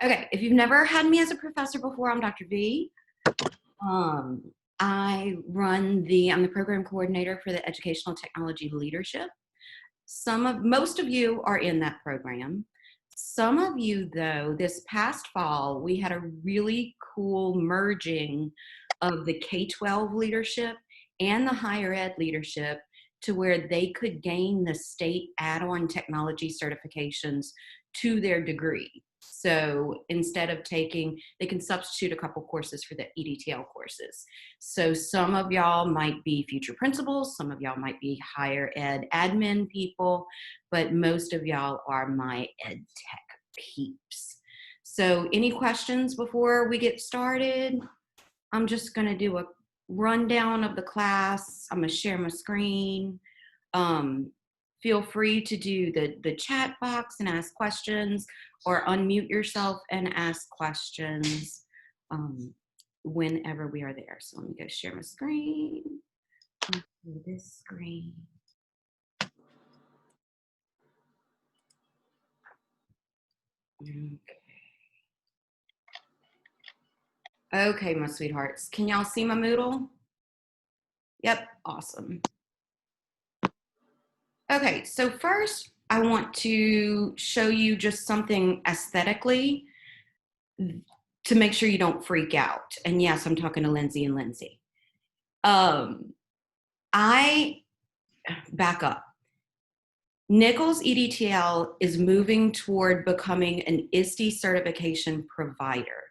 Okay, if you've never had me as a professor before, I'm Dr. V. Um, I'm the program coordinator for the Educational Technology Leadership. Most of you are in that program. Some of you, though, this past fall, we had a really cool merging of the K-12 leadership and the higher ed leadership to where they could gain the state add-on technology certifications to their degree. So instead of they can substitute a couple courses for the EDTL courses. So some of y'all might be future principals, some of y'all might be higher ed admin people, but most of y'all are my ed tech peeps. So any questions before we get started? I'm just gonna do a rundown of the class. I'm gonna share my screen. Feel free to do the chat box and ask questions, or unmute yourself and ask questions whenever we are there. So let me go share my screen. This screen. Okay, my sweethearts. Can y'all see my Moodle? Yep, awesome. Okay, so first I want to show you just something aesthetically to make sure you don't freak out. And yes, I'm talking to Lindsay and Lindsay. I back up. Nichols EDTL is moving toward becoming an ISTE certification provider.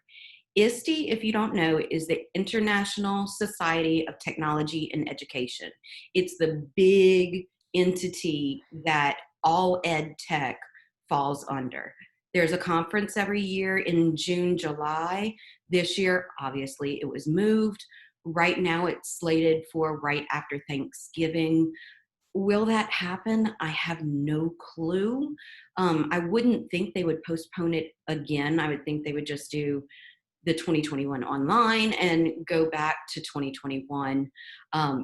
ISTE, if you don't know, is the International Society of Technology and Education. It's the big entity that all ed tech falls under. There's a conference every year in June, July. This year, obviously, it was moved. Right now, it's slated for right after Thanksgiving. Will that happen? I have no clue. I wouldn't think they would postpone it again. I would think they would just do the 2021 online and go back to 2021.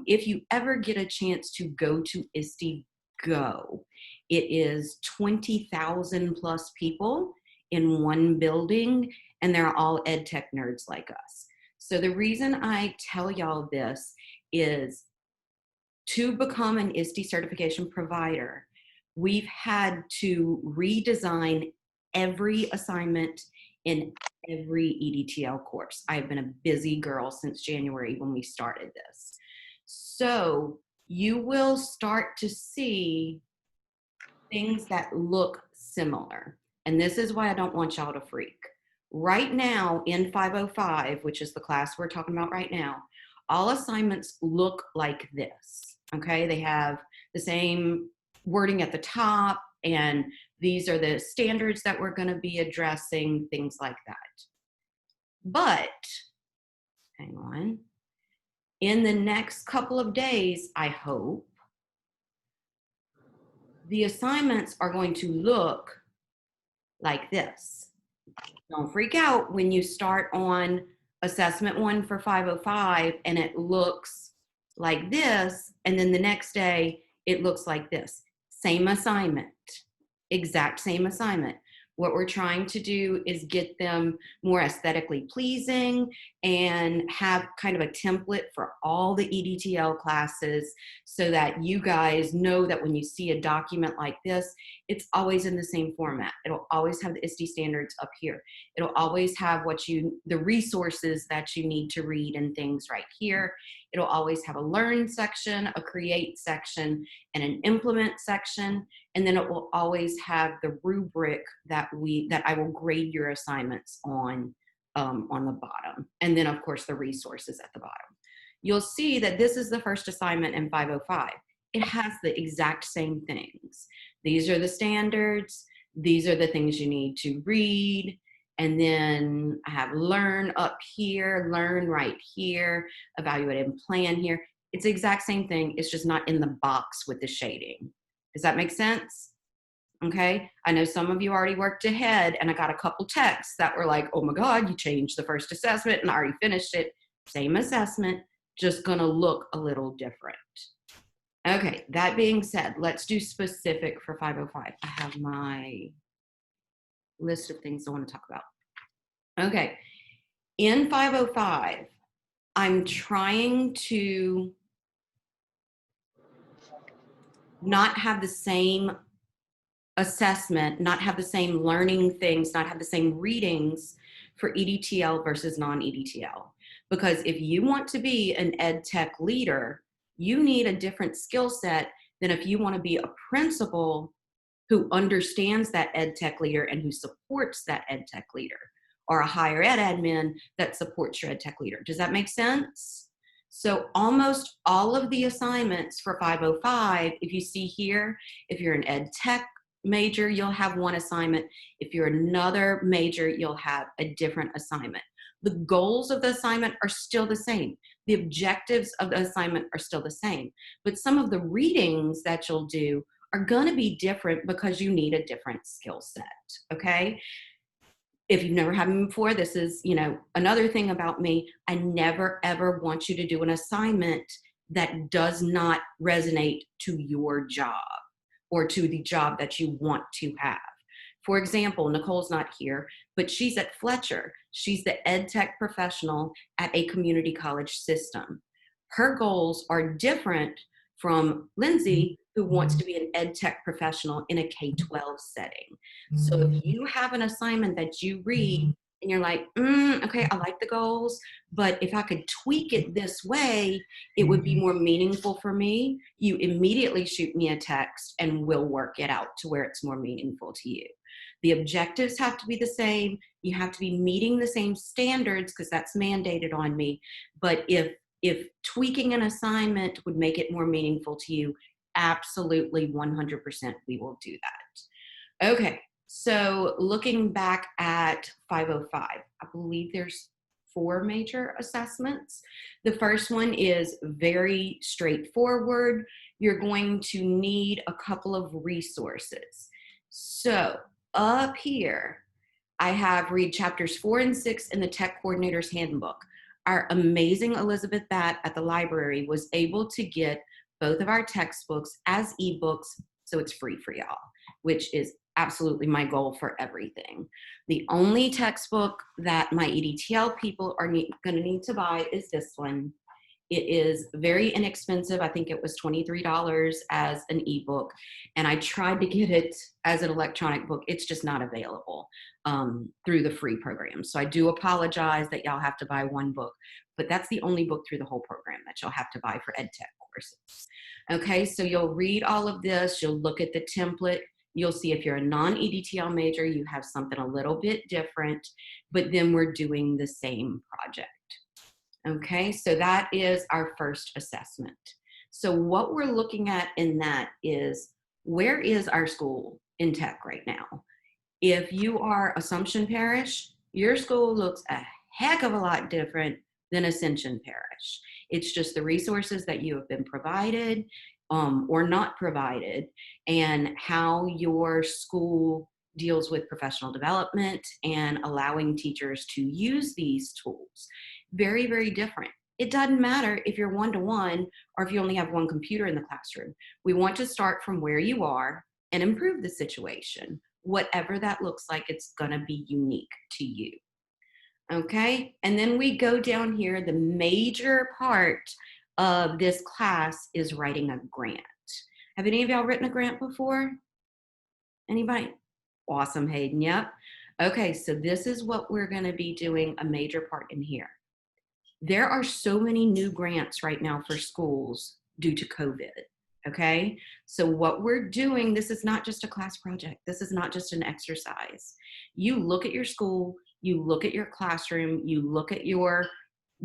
If you ever get a chance to go to ISTE, go. It is 20,000 plus people in one building, and they're all ed tech nerds like us. So the reason I tell y'all this is to become an ISTE certification provider, we've had to redesign every assignment in every EDTL course. I've been a busy girl since January when we started this. So you will start to see things that look similar. And this is why I don't want y'all to freak. Right now in 505, which is the class we're talking about right now, all assignments look like this, okay? They have the same wording at the top, and these are the standards that we're gonna be addressing, things like that. But, hang on, in the next couple of days, I hope, the assignments are going to look like this. Don't freak out when you start on assessment 1 for 505 and it looks like this, and then the next day it looks like this. Same assignment, exact same assignment. What we're trying to do is get them more aesthetically pleasing and have kind of a template for all the EDTL classes so that you guys know that when you see a document like this, it's always in the same format. It'll always have the ISTE standards up here. It'll always have the resources that you need to read and things right here. It'll always have a learn section, a create section, and an implement section. And then it will always have the rubric that I will grade your assignments on the bottom. And then of course the resources at the bottom. You'll see that this is the first assignment in 505. It has the exact same things. These are the standards. These are the things you need to read. And then I have learn up here, learn right here, evaluate and plan here. It's the exact same thing. It's just not in the box with the shading. Does that make sense? Okay. I know some of you already worked ahead, and I got a couple texts that were like, oh my God, you changed the first assessment and I already finished it. Same assessment, just gonna look a little different. Okay, that being said, let's do specific for 505. I have my list of things I want to talk about. Okay. In 505, I'm trying to not have the same assessment, not have the same learning things, not have the same readings for EDTL versus non-EDTL. Because if you want to be an ed tech leader, you need a different skill set than if you want to be a principal who understands that ed tech leader and who supports that ed tech leader, or a higher ed admin that supports your ed tech leader. Does that make sense? So almost all of the assignments for 505, if you see here, if you're an ed tech major, you'll have one assignment. If you're another major, you'll have a different assignment. The goals of the assignment are still the same. The objectives of the assignment are still the same. But some of the readings that you'll do are going to be different because you need a different skill set. Okay. If you've never had them before, this is, another thing about me. I never, ever want you to do an assignment that does not resonate to your job or to the job that you want to have. For example, Nicole's not here, but she's at Fletcher. She's the ed tech professional at a community college system. Her goals are different from Lindsay, who wants to be an ed tech professional in a K-12 setting. So if you have an assignment that you read and you're like, okay, I like the goals, but if I could tweak it this way, it would be more meaningful for me. You immediately shoot me a text and we'll work it out to where it's more meaningful to you. The objectives have to be the same. You have to be meeting the same standards because that's mandated on me. But if tweaking an assignment would make it more meaningful to you, absolutely 100% we will do that. Okay, so looking back at 505, I believe there's 4 major assessments. The first one is very straightforward. You're going to need a couple of resources. So up here, I have read chapters 4 and 6 in the Tech Coordinator's Handbook. Our amazing Elizabeth Batt at the library was able to get both of our textbooks as ebooks, so it's free for y'all, which is absolutely my goal for everything. The only textbook that my EDTL people are going to need to buy is this one. It is very inexpensive. I think it was $23 as an ebook, and I tried to get it as an electronic book. It's just not available through the free program. So I do apologize that y'all have to buy one book, but that's the only book through the whole program that you'll have to buy for EdTech courses. Okay, so you'll read all of this. You'll look at the template. You'll see if you're a non-EDTL major, you have something a little bit different, but then we're doing the same project. Okay, so that is our first assessment. So what we're looking at in that is, where is our school in tech right now? If you are Assumption Parish, your school looks a heck of a lot different than Ascension Parish. It's just the resources that you have been provided or not provided, and how your school deals with professional development and allowing teachers to use these tools. Very, very different. It doesn't matter if you're one-to-one or if you only have one computer in the classroom. We want to start from where you are and improve the situation. Whatever that looks like, it's gonna be unique to you. Okay, and then we go down here. The major part of this class is writing a grant. Have any of y'all written a grant before? Anybody? Awesome, Hayden, yep. Okay, so this is what we're gonna be doing a major part in here. There are so many new grants right now for schools due to COVID, okay? So what we're doing, this is not just a class project. This is not just an exercise. You look at your school, you look at your classroom, you look at your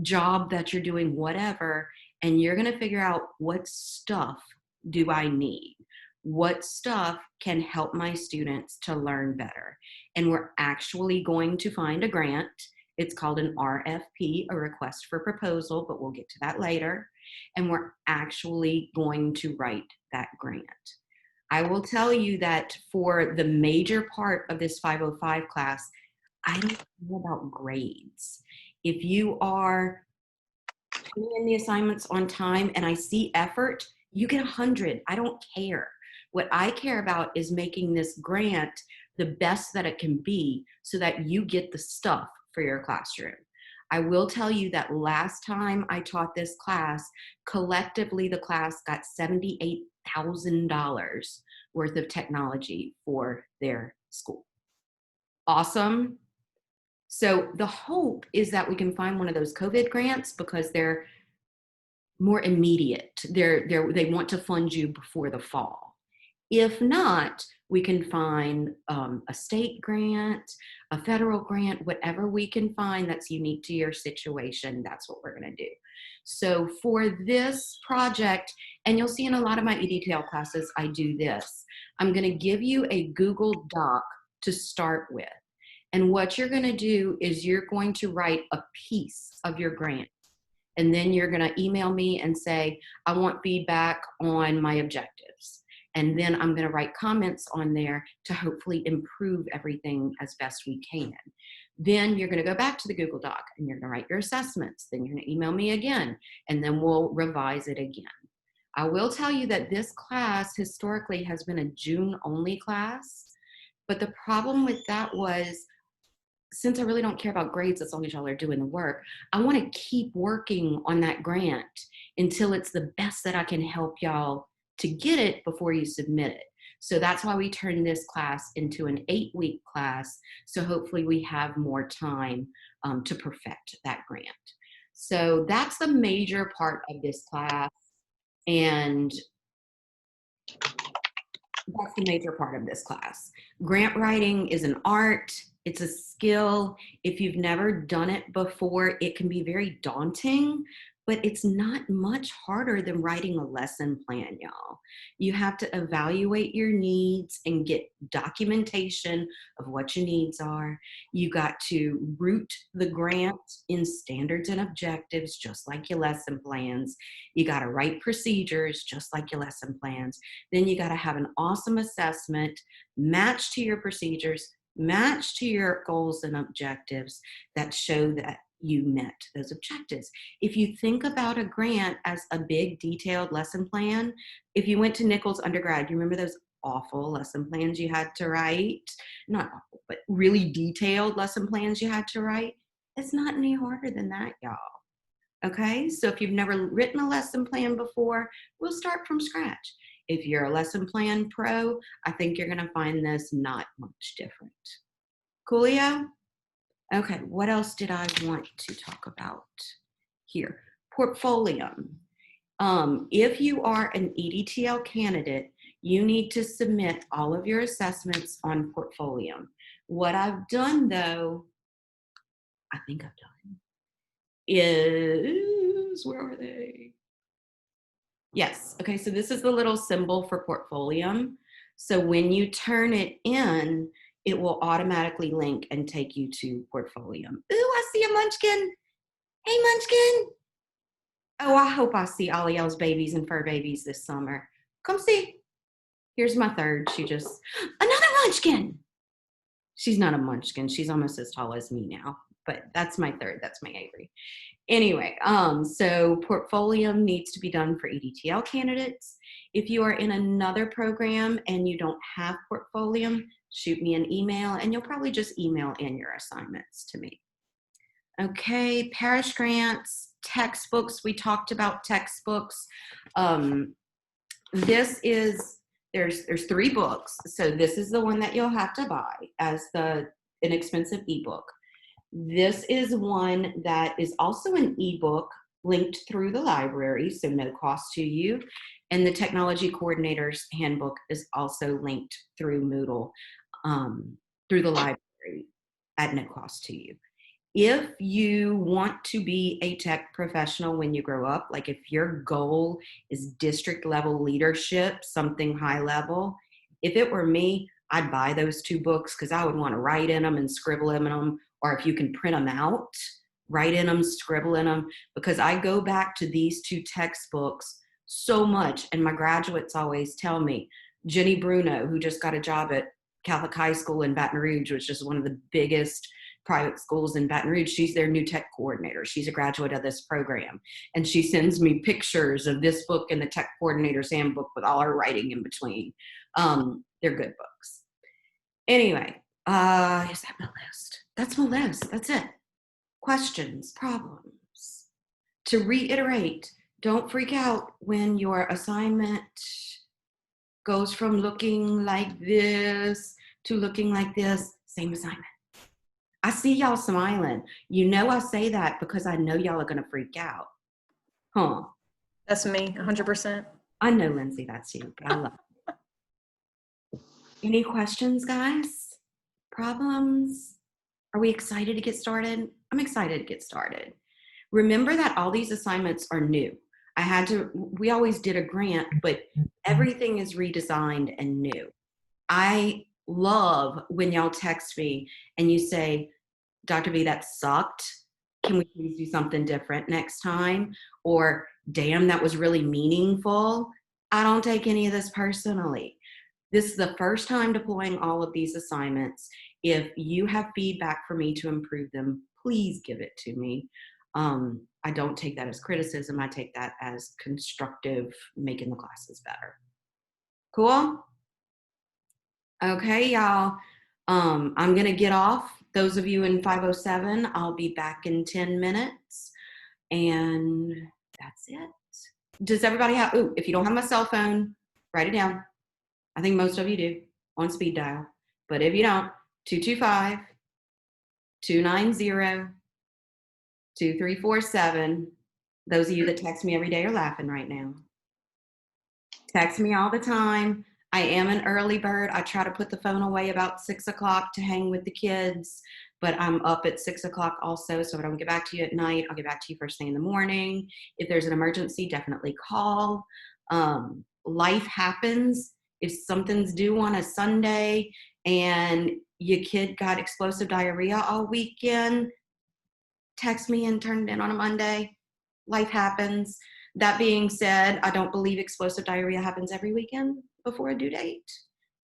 job that you're doing, whatever, and you're gonna figure out, what stuff do I need? What stuff can help my students to learn better? And we're actually going to find a grant. It's called an RFP, a request for proposal, but we'll get to that later. And we're actually going to write that grant. I will tell you that for the major part of this 505 class, I don't know about grades. If you are turning in the assignments on time and I see effort, you get 100. I don't care. What I care about is making this grant the best that it can be so that you get the stuff for your classroom. I will tell you that last time I taught this class, collectively the class got $78,000 worth of technology for their school. Awesome. So the hope is that we can find one of those COVID grants because they're more immediate. They want to fund you before the fall. If not, we can find a state grant, a federal grant, whatever we can find that's unique to your situation, that's what we're going to do. So for this project, and you'll see in a lot of my EDTL classes, I do this. I'm going to give you a Google Doc to start with. And what you're going to do is you're going to write a piece of your grant. And then you're going to email me and say, I want feedback on my objectives. And then I'm going to write comments on there to hopefully improve everything as best we can. Then you're going to go back to the Google Doc and you're going to write your assessments. Then you're going to email me again, and then we'll revise it again. I will tell you that this class historically has been a June-only class, but the problem with that was, since I really don't care about grades as long as y'all are doing the work, I want to keep working on that grant until it's the best that I can help y'all to get it before you submit it. So that's why we turned this class into an 8-week class. So hopefully we have more time to perfect that grant. So that's the major part of this class. And that's the major part of this class. Grant writing is an art. It's a skill. If you've never done it before, it can be very daunting, but it's not much harder than writing a lesson plan, y'all. You have to evaluate your needs and get documentation of what your needs are. You got to root the grant in standards and objectives, just like your lesson plans. You got to write procedures, just like your lesson plans. Then you got to have an awesome assessment matched to your procedures, matched to your goals and objectives that show that you met those objectives. If you think about a grant as a big detailed lesson plan, if you went to Nichols undergrad, you remember those awful lesson plans you had to write? Not awful, but really detailed lesson plans you had to write. It's not any harder than that, y'all. Okay, so if you've never written a lesson plan before, we'll start from scratch. If you're a lesson plan pro, I think you're gonna find this not much different. Coolio? Okay, what else did I want to talk about here? Portfolium. If you are an EDTL candidate, you need to submit all of your assessments on Portfolium. What I've done though, I think I've done, is, where are they? Yes, okay, so this is the little symbol for Portfolium. So when you turn it in, it will automatically link and take you to Portfolium. Ooh, I see a munchkin. Hey, munchkin. Oh, I hope I see all y'all's babies and fur babies this summer. Come see. Here's my third. She just, another munchkin. She's not a munchkin. She's almost as tall as me now, but that's my third. That's my Avery. Anyway, so Portfolium needs to be done for EDTL candidates. If you are in another program and you don't have Portfolium, shoot me an email and you'll probably just email in your assignments to me. Okay, parish grants, textbooks. We talked about textbooks. This is, there's 3 books. So this is the one that you'll have to buy as the inexpensive ebook. This is one that is also an ebook linked through the library, so no cost to you. And the Technology Coordinator's Handbook is also linked through Moodle, through the library at no cost to you. If you want to be a tech professional when you grow up, like if your goal is district level leadership, something high level, if it were me, I'd buy those 2 books because I would want to write in them and scribble in them, or if you can print them out, write in them, scribble in them, because I go back to these 2 textbooks so much, and my graduates always tell me, Jenny Bruno, who just got a job at Catholic High School in Baton Rouge, which is one of the biggest private schools in Baton Rouge, she's their new tech coordinator. She's a graduate of this program. And she sends me pictures of this book and the Tech Coordinator's Handbook with all her writing in between. They're good books. Anyway, is that my list? That's my list. That's it. questions, problems. To reiterate, don't freak out when your assignment goes from looking like this to looking like this. Same assignment. I see y'all smiling. You know I say that because I know y'all are going to freak out. Huh. That's me, 100%. I know, Lindsay, that's you, but I love it. Any questions, guys? Problems? Are we excited to get started? I'm excited to get started. Remember that all these assignments are new. We always did a grant, but everything is redesigned and new. I love when y'all text me and you say, Dr. V, that sucked. Can we please do something different next time? Or, damn, that was really meaningful. I don't take any of this personally. This is the first time deploying all of these assignments. If you have feedback for me to improve them, please give it to me. I don't take that as criticism. I take that as constructive, making the classes better. Cool? Okay, y'all. I'm going to get off. Those of you in 507, I'll be back in 10 minutes. And that's it. Does everybody have, if you don't have my cell phone, write it down. I think most of you do on speed dial. But if you don't, 225-290-2347. Those of you that text me every day are laughing right now. Text me all the time. I am an early bird. I try to put the phone away about 6 o'clock to hang with the kids, but I'm up at 6 o'clock also. So if I don't get back to you at night, I'll get back to you first thing in the morning. If there's an emergency, definitely call. Life happens. If something's due on a Sunday and your kid got explosive diarrhea all weekend, text me and turn it in on a Monday. Life happens. That being said, I don't believe explosive diarrhea happens every weekend before a due date,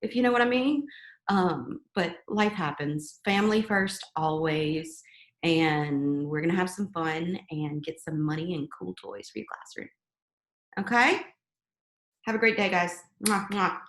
if you know what I mean. But life happens. Family first, always. And we're going to have some fun and get some money and cool toys for your classroom. Okay? Have a great day, guys. Mwah, mwah.